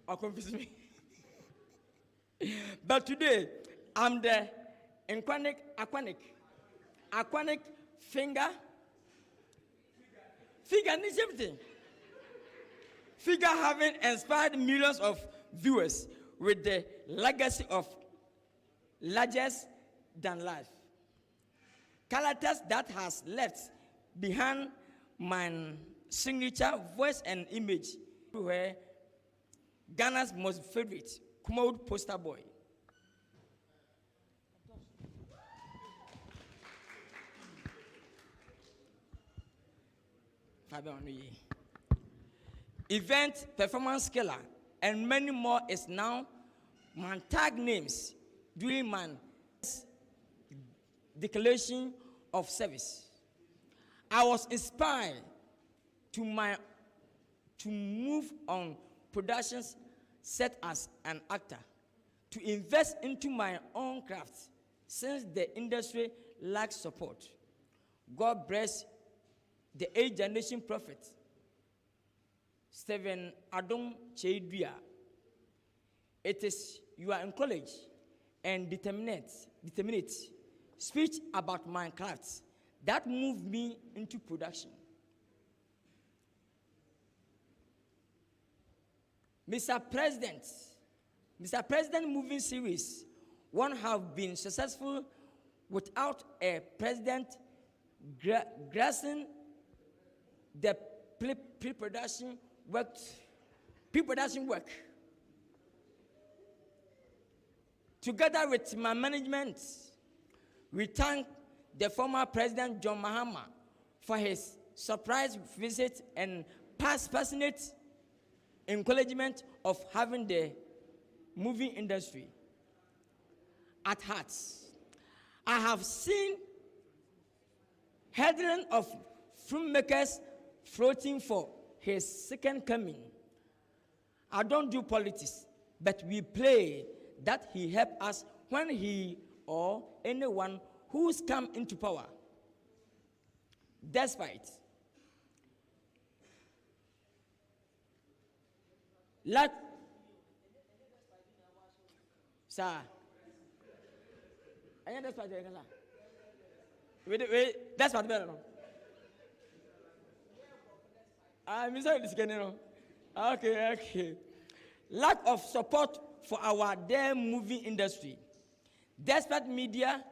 or confuse me. But today, I'm the aquanic figure everything. Figure having inspired millions of viewers with the legacy of largest than life. Characters that has left behind my signature voice and image were Ghana's most favorite commode poster boy. Event performance killer and many more is now my tag names during my declaration of service. I was inspired to move on productions set as an actor, to invest into my own craft since the industry lacks support. God bless the 8th generation prophet, Stephen Adom Cheidua. It is your encourage and determinate speech about my craft that moved me into production. Mr. President movie series won't have been successful without a president grasping the pre-production work. Together with my management, we thank the former President John Mahama for his surprise visit and passionate encouragement of having the movie industry at heart. I have seen headlines of filmmakers floating for his second coming. I don't do politics, but we pray that he help us when he or anyone who's come into power. Despite like sir, I despite wait, that's what better. I'm sorry, this again. Okay. Lack of support for our damn movie industry. Despite media,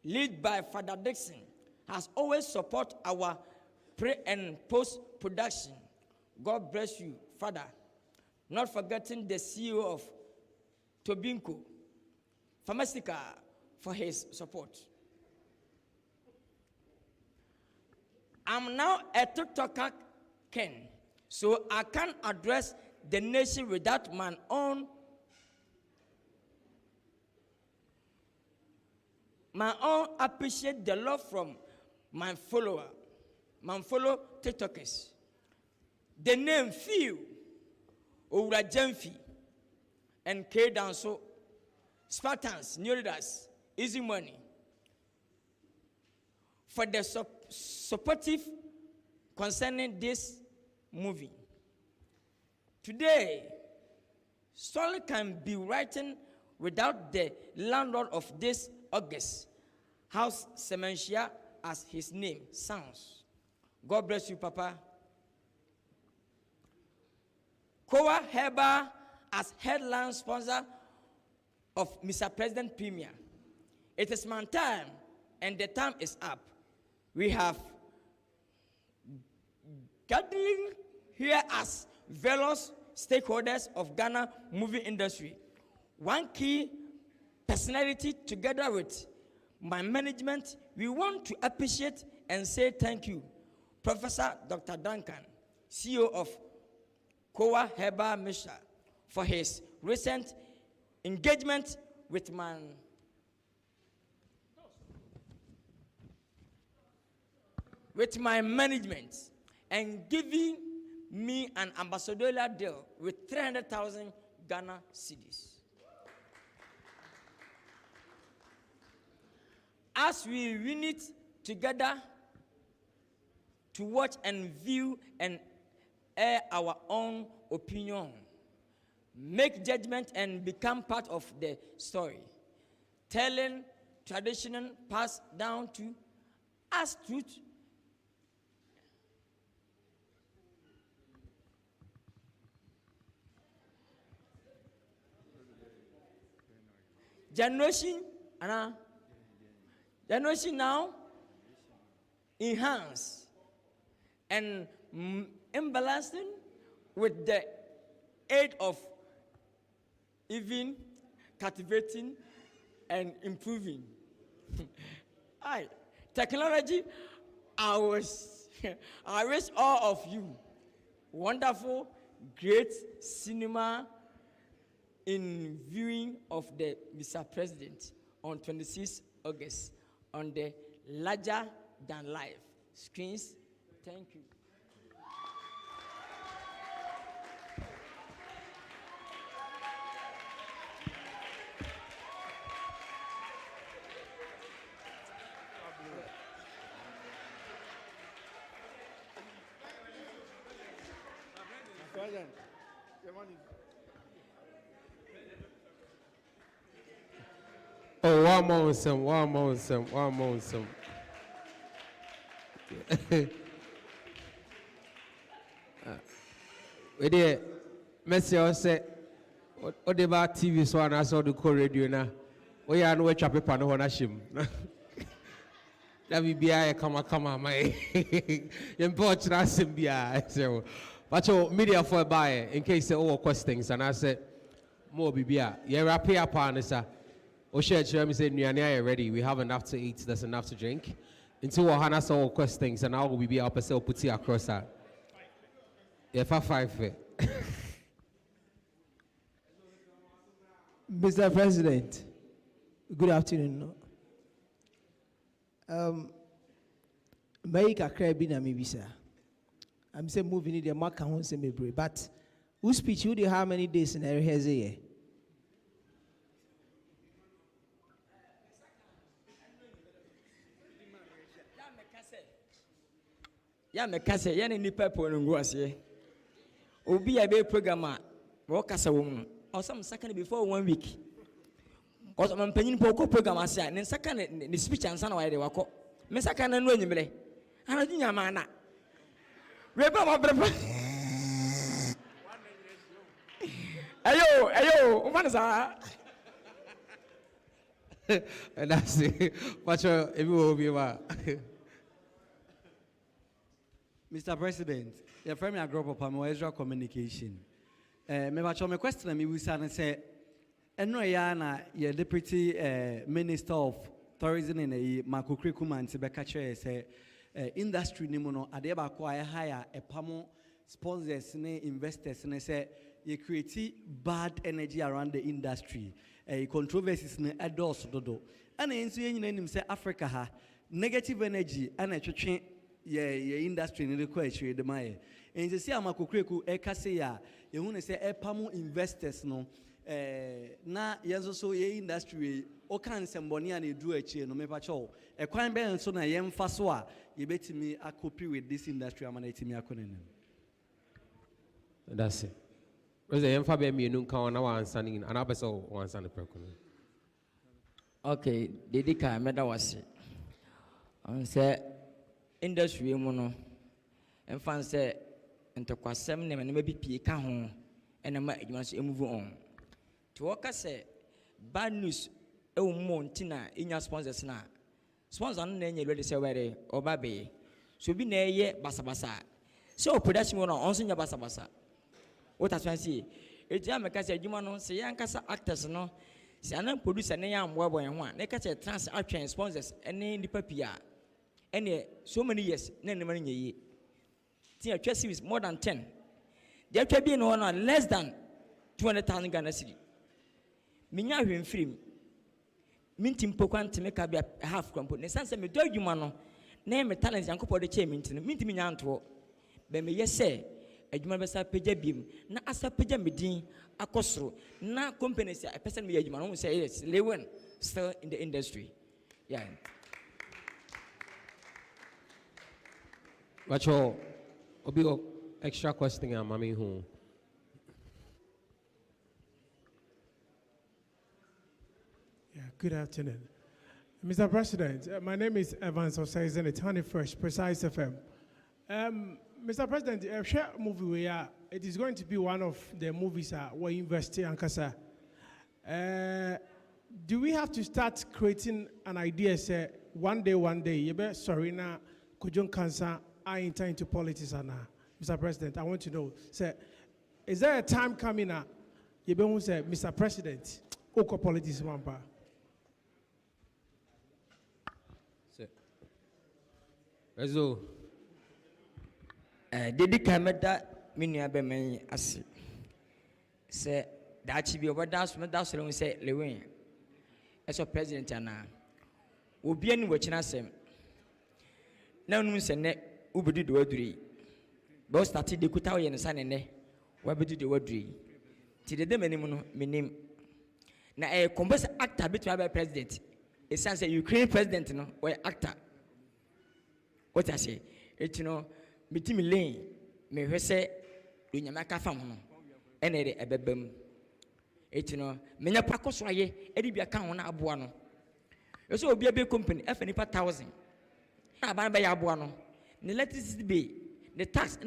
led by Father Dixon, has always supported our pre and post production. God bless you, Father. Not forgetting the CEO of Tobinco, Pharmaceutical, for his support. I'm now a TikToker Ken, so I can't address the nation without my own appreciate the love from my fellow TikTokers. The name Phil, Owura Jemfi, and K Danso, Spartans, New Leaders, Easy Money, for the supportive concerning this movie. Today, Solly can be written without the landlord of this August House Sementia, as his name sounds. God bless you, Papa. Kowa Heba as headline sponsor of Mr. President Premier. It is my time, and the time is up. We have gathering here as various stakeholders of Ghana movie industry. One key personality together with my management, we want to appreciate and say thank you, Professor Dr. Duncan, CEO of Kowa Heba Misha, for his recent engagement with my management and giving me an ambassadorial deal with 300,000 Ghana cedis. As we unite together to watch and view and air our own opinion, make judgment and become part of the story, telling tradition passed down to us truth. Generation now enhance and imbalancing with the aid of even cultivating and improving. Technology, I wish all of you wonderful, great cinema in viewing of the Mr. President on 26 August on the larger than life screens. Thank you. Oh, one more. We did. Messi say, "What about TV? So I saw the core radio now. We are no chapter pan on Ashim. That will be a come, my. Important as him be so. But your media for buy in case there are questions, and I said, more bibia. You're a pair partner, Osha Jeremy said, "Nyanya ready. We have enough to eat. There's enough to drink." Until Hannah saw questions, and I will be up a cell put it across her. Yeah, for 5. Mr. President, good afternoon. Make a crab in a maybe, sir. I'm saying moving in the mark and say maybe, but who speech you do how many days in every has a year? Yeah, me kase ya ni pepo no ngwase. Obi a be programmer, wo kasa wo mu. Or some second before 1 week. Or some panyin po ko program ase, ne second ne speech ansa na wa de wako. Me second na no anyimre. Ana dinya mana. We ba ma brepa. Ayo, umana sa. That's it. Watch out, everyone. Mr. President, your friend a group of Israel communication. Me bacho me question me wisa say eno ya na your deputy minister of tourism in a Makokri Kumanti be catch say industry ni mo no ade ba ko ay hire e pamo sponsors ne investors ne say you create bad energy around the industry. Controversies ne adults dodo. And enso ye nyina nim say Africa ha negative energy and twetwe ye industry ni de ko achire de maye. Ense si amakokreku e kase ya ye hu ne say e pamo investors no na yenso so ye industry o kan semboni an edu achire no me pa cho e kwan be enso na ye mfa so a ye betimi akopi with this industry amana etimi akonene. That's it. President, if I be me, no can na one standing, and I be so one standing person. Okay, dedika meda wase. On say industry mu no, enfan say entokwasem ne me bi pie ka ho, ena ma adwuma so move on. To work say bad news e wo mo ntina inya sponsors na. Sponsor no na enye ready say were oba be. So bi na eye basabasa. So production no onso nya basabasa. What as I see, it's a make say adwuma no say yankasa actors no. Si anan producer ne yam boy ho a ne ka say trans action sponsors ene nipa pia. Ene so many years na ne mani nyi. Ti a series more than 10. The atwa bi no na less than 200,000 Ghana cedi. Minya hwemfirim. Mintim pokwan make ka bia half crumple. Ne sanse me do adwuma no na me talent yankopɔ de che mintim. Mintim nya anto. Be me yese adwuma besa pagya biem na asa pagya medin akosoro na company say a person me adwuma no say yes Lewen still in the industry. Yeah. Wacho obi extra question am mami hu. Good afternoon. Mr. President, my name is Evans Osaizen, it's Honey Fresh, Precise FM. Mr. President, a share movie where it is going to be one of the movies where you invest in Ankasa. Do we have to start creating an idea, say, one day, you bet sorry now, Kujon Kansa, I enter into politics now? Mr. President, I want to know, say, is there a time coming up, you bet say, Mr. President, Oko politics wampa? Rezo. Dedi kameda minua be men ase. Se da chi bi oboda so da so le se lewen. Eso president ana. Obi ani wachina sem. Na nu se ne ubedu de waduri. Bo start de kuta wo ye ne sane ne. Wabedu de waduri. Ti de menim no menim. Na kombos actor bitu be president. E say Ukraine president no or actor. What I say? It's between lane, me hwese dunyamaka fam no ene de ebebam etino menya pakoso aye edi bia kan ho na aboa no eso obi be company efa nipa 1000 na ban be ya aboa no ne electricity bill the tax